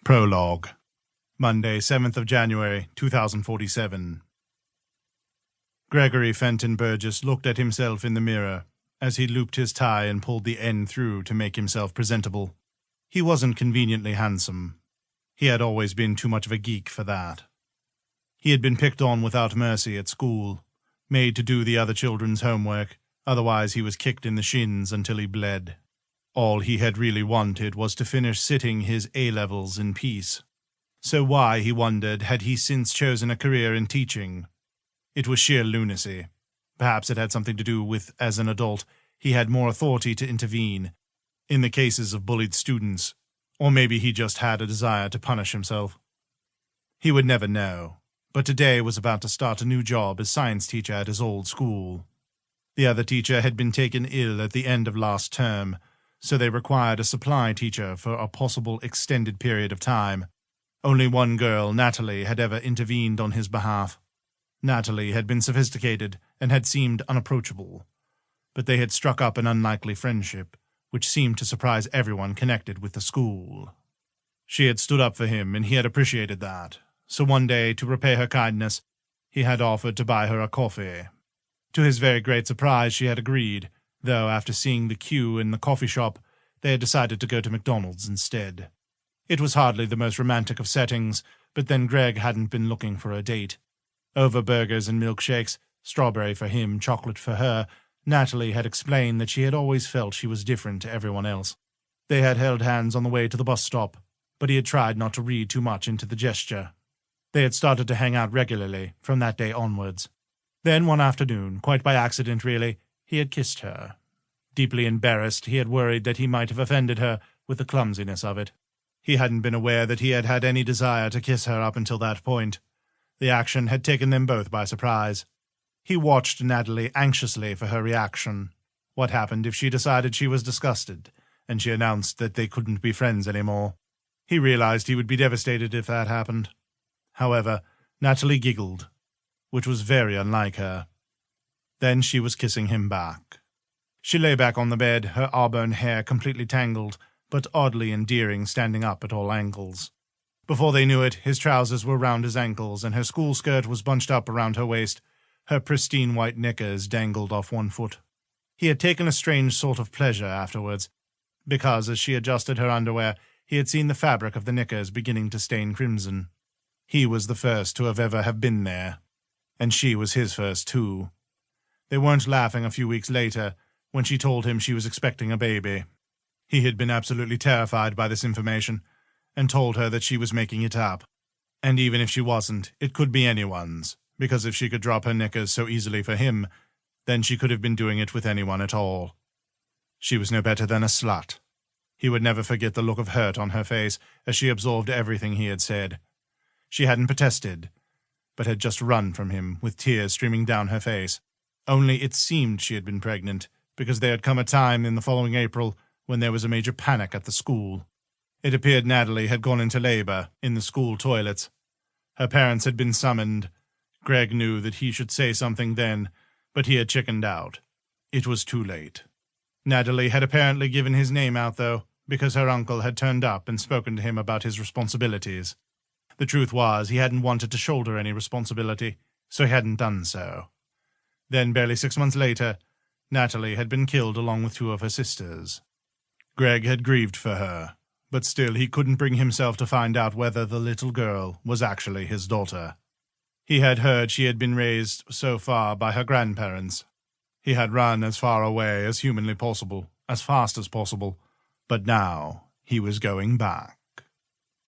Prologue. Monday, 7th of January, 2047. Gregory Fenton-Burgess looked at himself in the mirror as he looped his tie and pulled the end through to make himself presentable. He wasn't conveniently handsome. He had always been too much of a geek for that. He had been picked on without mercy at school, made to do the other children's homework, otherwise he was kicked in the shins until he bled. All he had really wanted was to finish sitting his A-levels in peace. So why, he wondered, had he since chosen a career in teaching? It was sheer lunacy. Perhaps it had something to do with, as an adult, he had more authority to intervene in the cases of bullied students, or maybe he just had a desire to punish himself. He would never know, but today was about to start a new job as science teacher at his old school. The other teacher had been taken ill at the end of last term, so they required a supply teacher for a possible extended period of time. Only one girl, Natalie, had ever intervened on his behalf. Natalie had been sophisticated and had seemed unapproachable, but they had struck up an unlikely friendship, which seemed to surprise everyone connected with the school. She had stood up for him, and he had appreciated that, so one day, to repay her kindness, he had offered to buy her a coffee. To his very great surprise, she had agreed, though after seeing the queue in the coffee shop, they had decided to go to McDonald's instead. It was hardly the most romantic of settings, but then Greg hadn't been looking for a date. Over burgers and milkshakes, strawberry for him, chocolate for her, Natalie had explained that she had always felt she was different to everyone else. They had held hands on the way to the bus stop, but he had tried not to read too much into the gesture. They had started to hang out regularly from that day onwards. Then one afternoon, quite by accident really, he had kissed her. Deeply embarrassed, he had worried that he might have offended her with the clumsiness of it. He hadn't been aware that he had had any desire to kiss her up until that point. The action had taken them both by surprise. He watched Natalie anxiously for her reaction. What happened if she decided she was disgusted, and she announced that they couldn't be friends anymore? He realized he would be devastated if that happened. However, Natalie giggled, which was very unlike her. Then she was kissing him back. She lay back on the bed, her auburn hair completely tangled, but oddly endearing, standing up at all angles. Before they knew it, his trousers were round his ankles, and her school skirt was bunched up around her waist. Her pristine white knickers dangled off one foot. He had taken a strange sort of pleasure afterwards, because as she adjusted her underwear, he had seen the fabric of the knickers beginning to stain crimson. He was the first to have been there, and she was his first too. They weren't laughing a few weeks later, when she told him she was expecting a baby. He had been absolutely terrified by this information, and told her that she was making it up. And even if she wasn't, it could be anyone's, because if she could drop her knickers so easily for him, then she could have been doing it with anyone at all. She was no better than a slut. He would never forget the look of hurt on her face as she absorbed everything he had said. She hadn't protested, but had just run from him, with tears streaming down her face. Only it seemed she had been pregnant, because there had come a time in the following April when there was a major panic at the school. It appeared Natalie had gone into labor in the school toilets. Her parents had been summoned. Greg knew that he should say something then, but he had chickened out. It was too late. Natalie had apparently given his name out, though, because her uncle had turned up and spoken to him about his responsibilities. The truth was, he hadn't wanted to shoulder any responsibility, so he hadn't done so. Then, barely 6 months later, Natalie had been killed along with 2 of her sisters. Greg had grieved for her, but still he couldn't bring himself to find out whether the little girl was actually his daughter. He had heard she had been raised so far by her grandparents. He had run as far away as humanly possible, as fast as possible, but now he was going back.